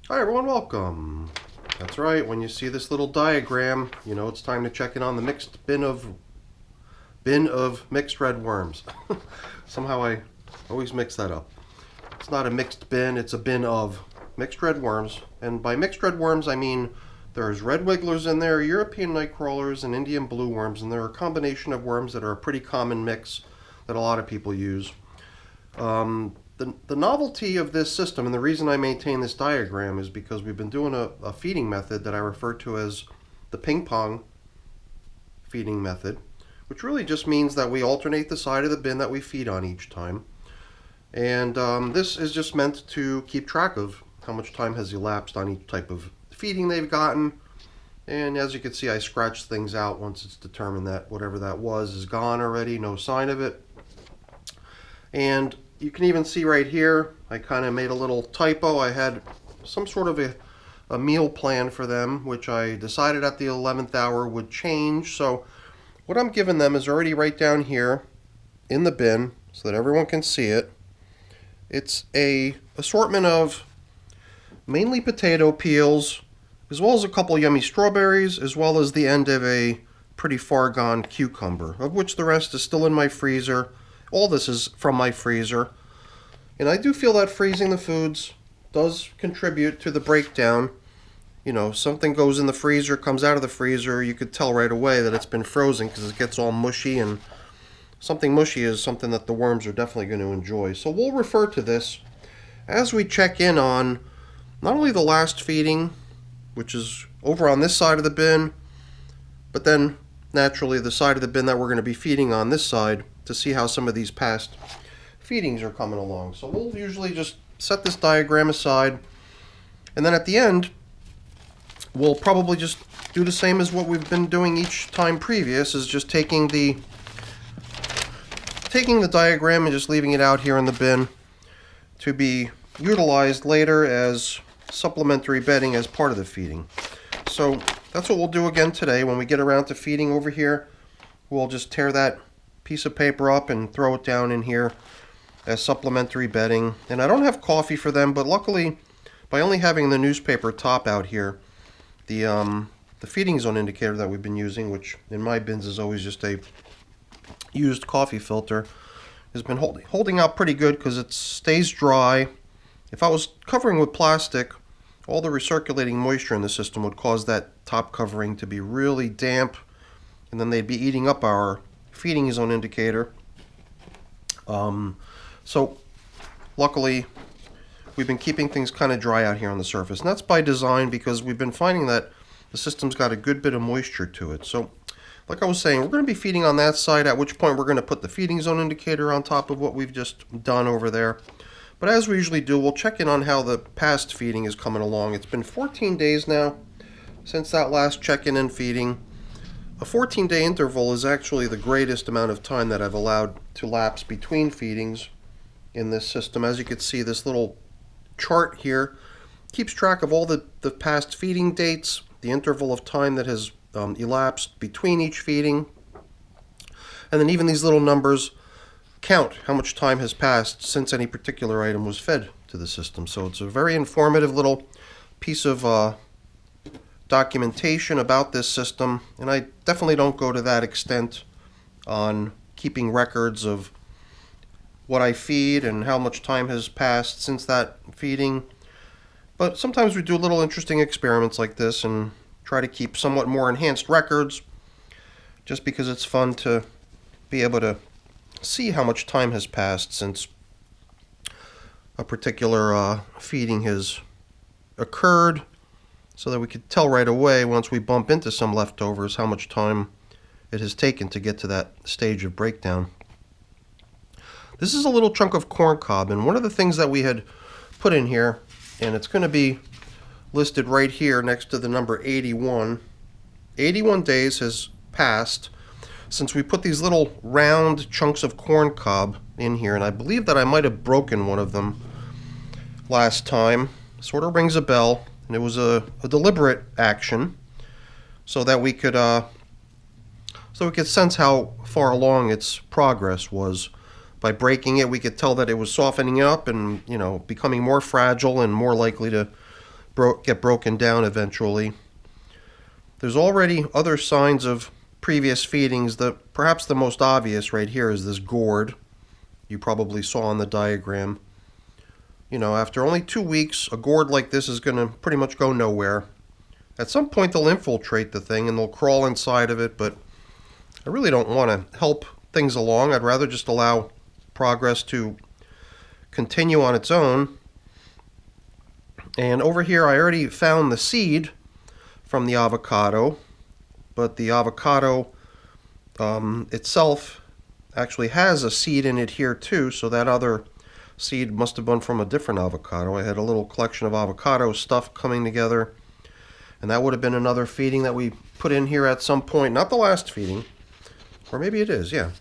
Hi everyone, welcome. That's right, when you see this little diagram, you know it's time to check in on the mixed bin of mixed red worms. Somehow I always mix that up. It's not a mixed bin, it's a bin of mixed red worms. And by mixed red worms, I mean there's red wigglers in there, European night crawlers, and Indian blue worms, and they're a combination of worms that are a pretty common mix that a lot of people use. The novelty of this system and the reason I maintain this diagram is because we've been doing a feeding method that I refer to as the ping-pong feeding method, which really just means that we alternate the side of the bin that we feed on each time. And this is just meant to keep track of how much time has elapsed on each type of feeding they've gotten. And as you can see, I scratched things out once it's determined that whatever that was is gone already, no sign of it. And you can even see right here, I kind of made a little typo. I had some sort of a meal plan for them, which I decided at the 11th hour would change. So what I'm giving them is already right down here in the bin so that everyone can see it. It's a assortment of mainly potato peels, as well as a couple yummy strawberries, as well as the end of a pretty far gone cucumber, of which the rest is still in my freezer. All this is from my freezer. And I do feel that freezing the foods does contribute to the breakdown. You know, something goes in the freezer, comes out of the freezer, you could tell right away that it's been frozen because it gets all mushy, and something mushy is something that the worms are definitely going to enjoy. So we'll refer to this as we check in on not only the last feeding, which is over on this side of the bin, but then naturally the side of the bin that we're going to be feeding on this side to see how some of these past feedings are coming along. So we'll usually just set this diagram aside, and then at the end we'll probably just do the same as what we've been doing each time previous, is just taking the diagram and just leaving it out here in the bin to be utilized later as supplementary bedding as part of the feeding. So that's what we'll do again today. When we get around to feeding over here, we'll just tear that piece of paper up and throw it down in here as supplementary bedding. And I don't have coffee for them, but luckily, by only having the newspaper top out here, the feeding zone indicator that we've been using, which in my bins is always just a used coffee filter, has been holding out pretty good because it stays dry. If I was covering with plastic, all the recirculating moisture in the system would cause that top covering to be really damp, and then they'd be eating up our feeding zone indicator. So luckily we've been keeping things kind of dry out here on the surface, and that's by design because we've been finding that the system's got a good bit of moisture to it. So like I was saying, we're going to be feeding on that side, at which point we're going to put the feeding zone indicator on top of what we've just done over there. But as we usually do, we'll check in on how the past feeding is coming along. It's been 14 days now since that last check-in and feeding. A 14-day interval is actually the greatest amount of time that I've allowed to lapse between feedings in this system. As you can see, this little chart here keeps track of all the past feeding dates, the interval of time that has elapsed between each feeding, and then even these little numbers count how much time has passed since any particular item was fed to the system. So it's a very informative little piece of documentation about this system, and I definitely don't go to that extent on keeping records of what I feed and how much time has passed since that feeding. But sometimes we do little interesting experiments like this and try to keep somewhat more enhanced records, just because it's fun to be able to see how much time has passed since a particular feeding has occurred, so that we could tell right away once we bump into some leftovers how much time it has taken to get to that stage of breakdown. This is a little chunk of corn cob, and one of the things that we had put in here, and it's going to be listed right here next to the number 81. 81 days has passed since we put these little round chunks of corn cob in here, and I believe that I might have broken one of them last time. Sort of rings a bell, and it was a deliberate action so that we could sense how far along its progress was. By breaking it, we could tell that it was softening up and, becoming more fragile and more likely to get broken down eventually. There's already other signs of previous feedings. Perhaps the most obvious right here is this gourd you probably saw on the diagram. You know, after only 2 weeks, a gourd like this is going to pretty much go nowhere. At some point they'll infiltrate the thing and they'll crawl inside of it, but I really don't want to help things along. I'd rather just allow progress to continue on its own. And over here I already found the seed from the avocado, but the avocado itself actually has a seed in it here too, so that other seed must have been from a different avocado. I had a little collection of avocado stuff coming together, and that would have been another feeding that we put in here at some point. Not the last feeding, or maybe it is, yeah.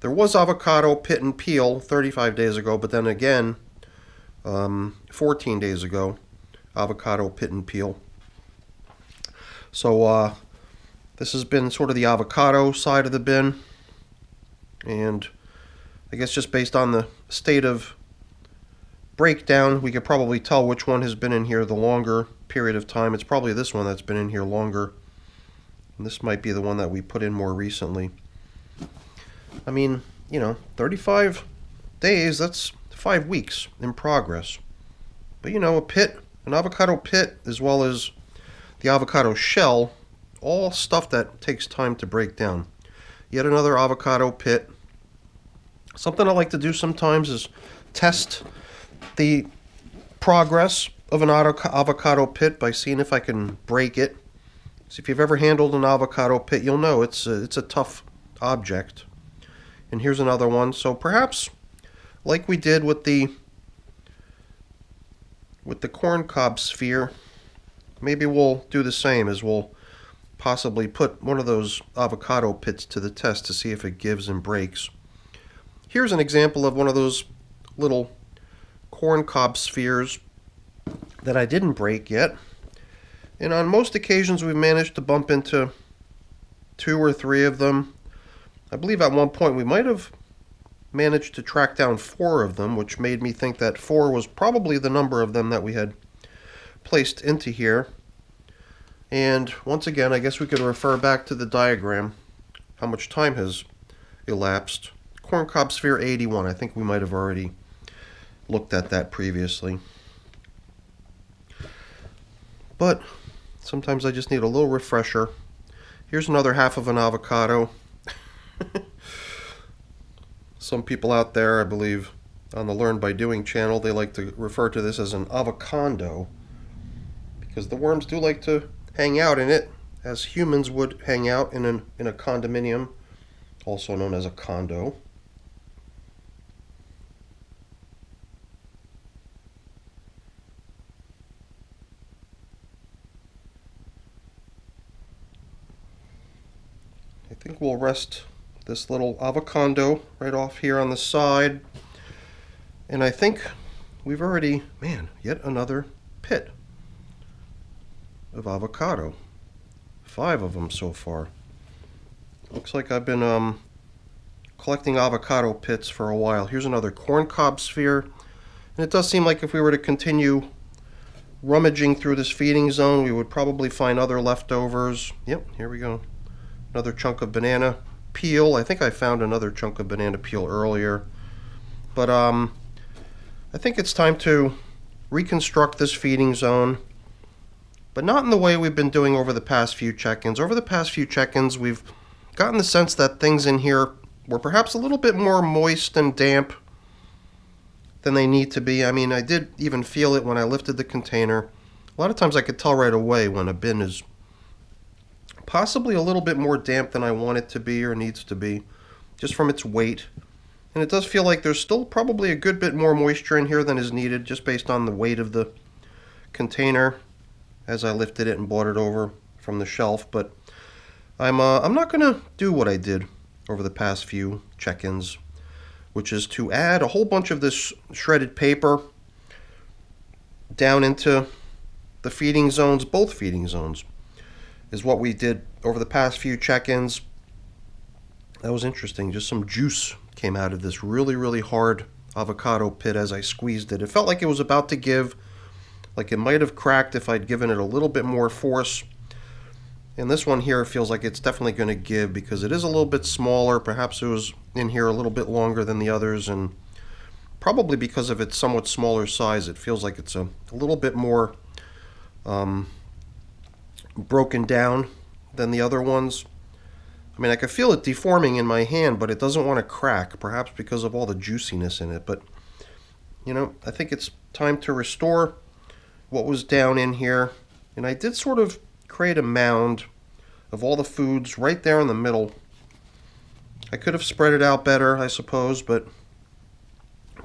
There was avocado pit and peel 35 days ago, but then again, 14 days ago, avocado pit and peel. So this has been sort of the avocado side of the bin, and I guess just based on the state of breakdown, we could probably tell which one has been in here the longer period of time. It's probably this one that's been in here longer, and this might be the one that we put in more recently. I mean, you know, 35 days, that's 5 weeks in progress. But you know, a pit, an avocado pit, as well as the avocado shell, all stuff that takes time to break down. Yet another avocado pit. Something I like to do sometimes is test the progress of an avocado pit by seeing if I can break it. So if you've ever handled an avocado pit, you'll know it's a tough object. And here's another one. So perhaps, like we did with the corn cob sphere, maybe we'll do the same, as we'll possibly put one of those avocado pits to the test to see if it gives and breaks. Here's an example of one of those little corn cob spheres that I didn't break yet. And on most occasions we've managed to bump into 2 or 3 of them. I believe at one point we might have managed to track down 4 of them, which made me think that 4 was probably the number of them that we had placed into here. And once again, I guess we could refer back to the diagram, how much time has elapsed. Corncob sphere 81, I think we might have already looked at that previously. But sometimes I just need a little refresher. Here's another half of an avocado. Some people out there, I believe, on the Learn by Doing channel, they like to refer to this as an avocondo, because the worms do like to hang out in it, as humans would hang out in a condominium, also known as a condo. I think we'll rest this little avocondo right off here on the side. And I think we've already, man, yet another pit of avocado. 5 of them so far. Looks like I've been collecting avocado pits for a while. Here's another corncob sphere. And it does seem like if we were to continue rummaging through this feeding zone, we would probably find other leftovers. Yep, here we go. Another chunk of banana peel. I think I found another chunk of banana peel earlier. But I think it's time to reconstruct this feeding zone, but not in the way we've been doing over the past few check-ins. Over the past few check-ins, we've gotten the sense that things in here were perhaps a little bit more moist and damp than they need to be. I mean, I did even feel it when I lifted the container. A lot of times I could tell right away when a bin is possibly a little bit more damp than I want it to be or needs to be, just from its weight. And it does feel like there's still probably a good bit more moisture in here than is needed, just based on the weight of the container as I lifted it and brought it over from the shelf. But I'm not going to do what I did over the past few check-ins, which is to add a whole bunch of this shredded paper down into the feeding zones. Both feeding zones is what we did over the past few check-ins. That was interesting. Just some juice came out of this really, really hard avocado pit as I squeezed it. It felt like it was about to give like it might have cracked if I'd given it a little bit more force. And this one here feels like it's definitely going to give because it is a little bit smaller. Perhaps it was in here a little bit longer than the others, and probably because of its somewhat smaller size, it feels like it's a little bit more broken down than the other ones. I mean, I can feel it deforming in my hand, but it doesn't want to crack, perhaps because of all the juiciness in it. But, you know, I think it's time to restore what was down in here. And I did sort of create a mound of all the foods right there in the middle. I could have spread it out better, I suppose, but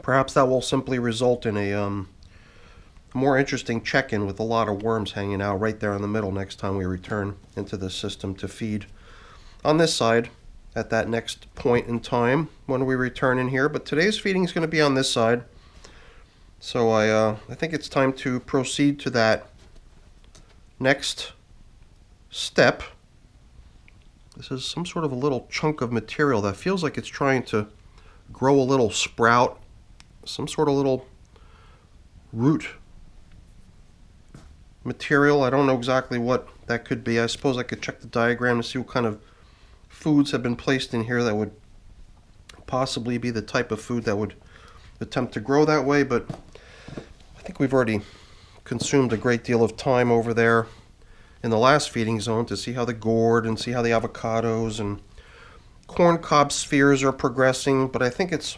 perhaps that will simply result in a more interesting check-in with a lot of worms hanging out right there in the middle next time we return into the system to feed on this side at that next point in time when we return in here. But today's feeding is going to be on this side. So I think it's time to proceed to that next step. This is some sort of a little chunk of material that feels like it's trying to grow a little sprout, some sort of little root material. I don't know exactly what that could be. I suppose I could check the diagram to see what kind of foods have been placed in here that would possibly be the type of food that would attempt to grow that way, but I think we've already consumed a great deal of time over there in the last feeding zone to see how the gourd and see how the avocados and corn cob spheres are progressing. But I think it's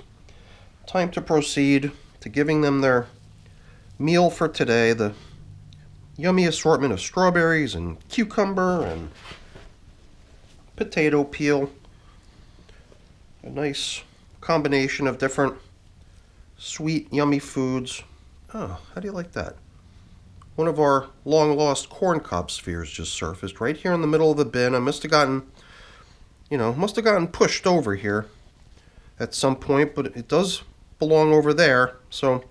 time to proceed to giving them their meal for today, the yummy assortment of strawberries and cucumber and potato peel. A nice combination of different sweet, yummy foods. Oh, how do you like that? One of our long-lost corn cob spheres just surfaced right here in the middle of the bin. I must have gotten, pushed over here at some point, but it does belong over there. So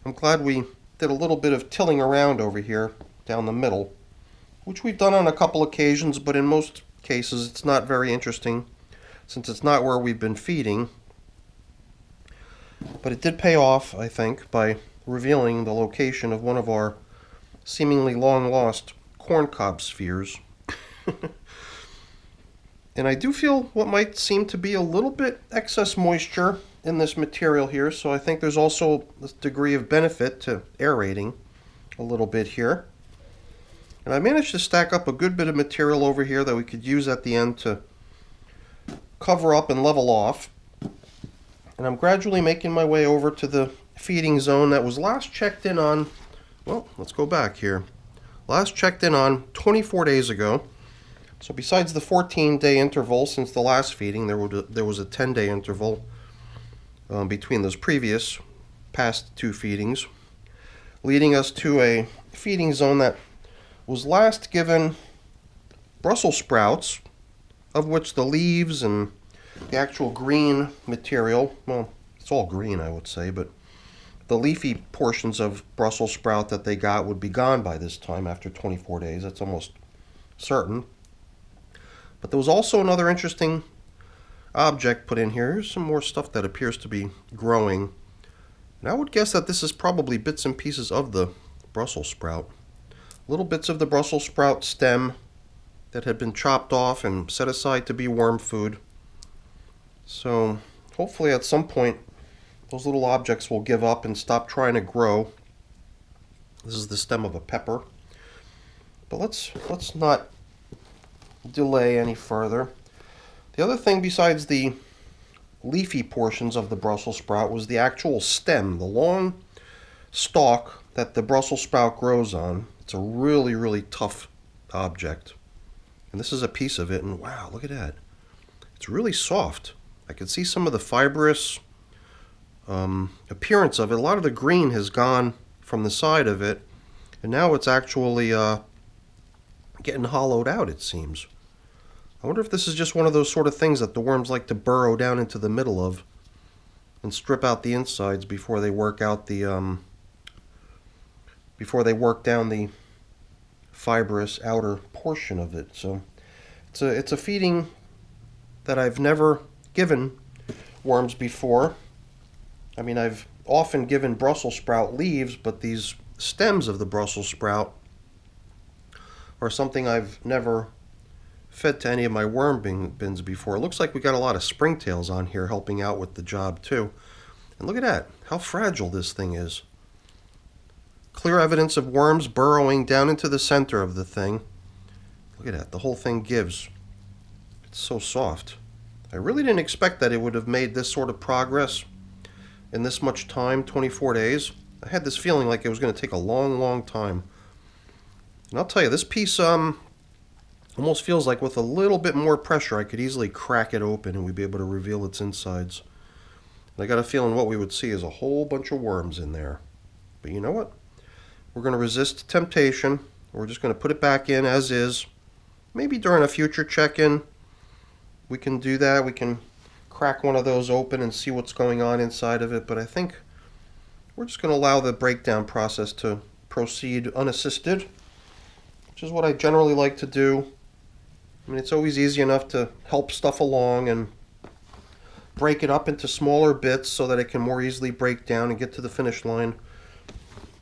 I'm glad we did a little bit of tilling around over here down the middle, which we've done on a couple occasions, but in most cases it's not very interesting since it's not where we've been feeding. But it did pay off, I think, by revealing the location of one of our seemingly long-lost corn cob spheres. And I do feel what might seem to be a little bit excess moisture in this material here, so I think there's also this degree of benefit to aerating a little bit here. And I managed to stack up a good bit of material over here that we could use at the end to cover up and level off. And I'm gradually making my way over to the feeding zone that was last checked in on, well, let's go back here. Last checked in on 24 days ago. So besides the 14-day interval since the last feeding, there was a 10-day interval between those previous past two feedings, leading us to a feeding zone that was last given Brussels sprouts, of which the leaves and the actual green material, well, it's all green, I would say, but the leafy portions of Brussels sprout that they got would be gone by this time after 24 days. That's almost certain. But there was also another interesting object put in here. Here's some more stuff that appears to be growing. And I would guess that this is probably bits and pieces of the Brussels sprout. Little bits of the Brussels sprout stem that had been chopped off and set aside to be worm food. So hopefully at some point those little objects will give up and stop trying to grow. This is the stem of a pepper. But let's not delay any further. The other thing besides the leafy portions of the Brussels sprout was the actual stem, the long stalk that the Brussels sprout grows on. It's a really, really tough object. And this is a piece of it, and wow, look at that. It's really soft. I can see some of the fibrous appearance of it. A lot of the green has gone from the side of it, and now it's actually getting hollowed out, it seems. I wonder if this is just one of those sort of things that the worms like to burrow down into the middle of and strip out the insides before they work out the before they work down the fibrous outer portion of it. So it's a feeding that I've never given worms before. I mean, I've often given Brussels sprout leaves, but these stems of the Brussels sprout are something I've never fed to any of my worm bins before. It looks like we got a lot of springtails on here helping out with the job too. And look at that, how fragile this thing is. Clear evidence of worms burrowing down into the center of the thing. Look at that, the whole thing gives. It's so soft. I really didn't expect that it would have made this sort of progress in this much time, 24 days. I had this feeling like it was going to take a long, long time. And I'll tell you, this piece almost feels like with a little bit more pressure I could easily crack it open and we'd be able to reveal its insides. And I got a feeling what we would see is a whole bunch of worms in there. But you know what? We're going to resist temptation. We're just going to put it back in as is. Maybe during a future check-in we can do that. We can crack one of those open and see what's going on inside of it. But I think we're just going to allow the breakdown process to proceed unassisted, which is what I generally like to do. I mean, it's always easy enough to help stuff along and break it up into smaller bits so that it can more easily break down and get to the finish line.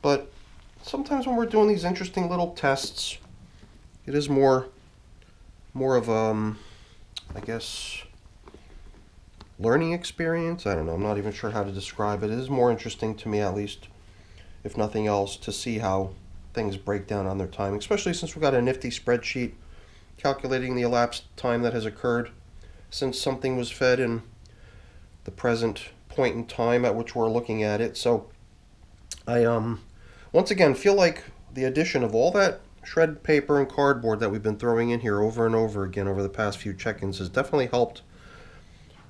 But sometimes when we're doing these interesting little tests, it is more of I guess, learning experience. I don't know, I'm not even sure how to describe it. It is more interesting to me, at least, if nothing else, to see how things break down on their time, especially since we've got a nifty spreadsheet calculating the elapsed time that has occurred since something was fed in the present point in time at which we're looking at it. So I once again feel like the addition of all that shredded paper and cardboard that we've been throwing in here over and over again over the past few check-ins has definitely helped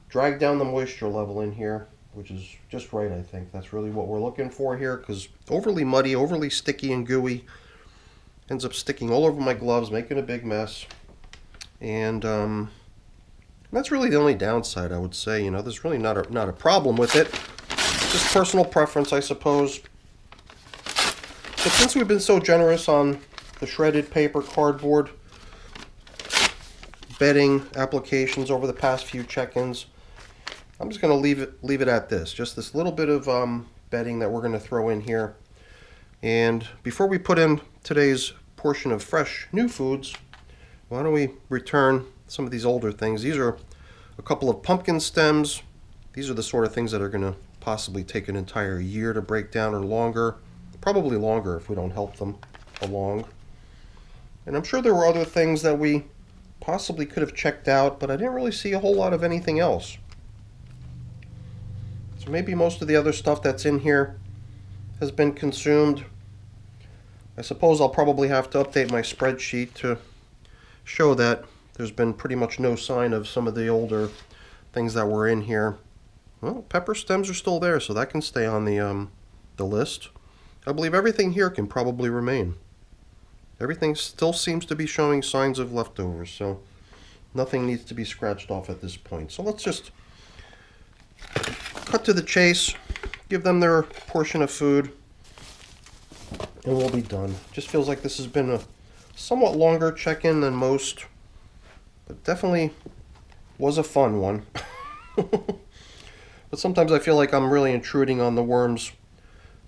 drag down the moisture level in here, which is just right. I think that's really what we're looking for here, because overly muddy, overly sticky and gooey ends up sticking all over my gloves, making a big mess. And that's really the only downside, I would say. You know, there's really not a problem with it. Just personal preference, I suppose. But since we've been so generous on the shredded paper, cardboard, bedding applications over the past few check-ins, I'm just going to leave it at this. Just this little bit of bedding that we're going to throw in here. And before we put in today's portion of fresh new foods, why don't we return some of these older things. These are a couple of pumpkin stems. These are the sort of things that are going to possibly take an entire year to break down, or longer. Probably longer if we don't help them along. And I'm sure there were other things that we possibly could have checked out, but I didn't really see a whole lot of anything else. So maybe most of the other stuff that's in here has been consumed. I suppose I'll probably have to update my spreadsheet to show that there's been pretty much no sign of some of the older things that were in here. Well, pepper stems are still there, so that can stay on the list. I believe everything here can probably remain. Everything still seems to be showing signs of leftovers, so nothing needs to be scratched off at this point. So let's just cut to the chase, give them their portion of food, and we'll be done. Just feels like this has been a somewhat longer check-in than most, but definitely was a fun one. But sometimes I feel like I'm really intruding on the worms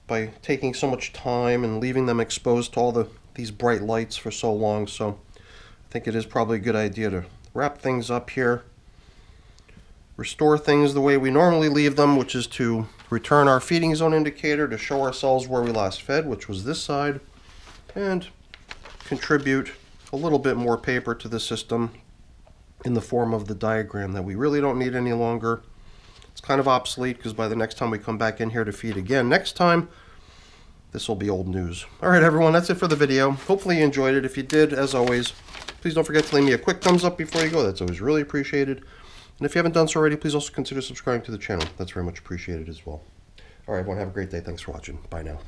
by taking so much time and leaving them exposed to all these bright lights for so long. So I think it is probably a good idea to wrap things up here, restore things the way we normally leave them, which is to return our feeding zone indicator to show ourselves where we last fed, which was this side, and contribute a little bit more paper to the system in the form of the diagram that we really don't need any longer. It's kind of obsolete because by the next time we come back in here to feed again next time, this will be old news. Alright everyone, that's it for the video. Hopefully you enjoyed it. If you did, as always, please don't forget to leave me a quick thumbs up before you go. That's always really appreciated. And if you haven't done so already, please also consider subscribing to the channel. That's very much appreciated as well. Alright everyone, have a great day. Thanks for watching. Bye now.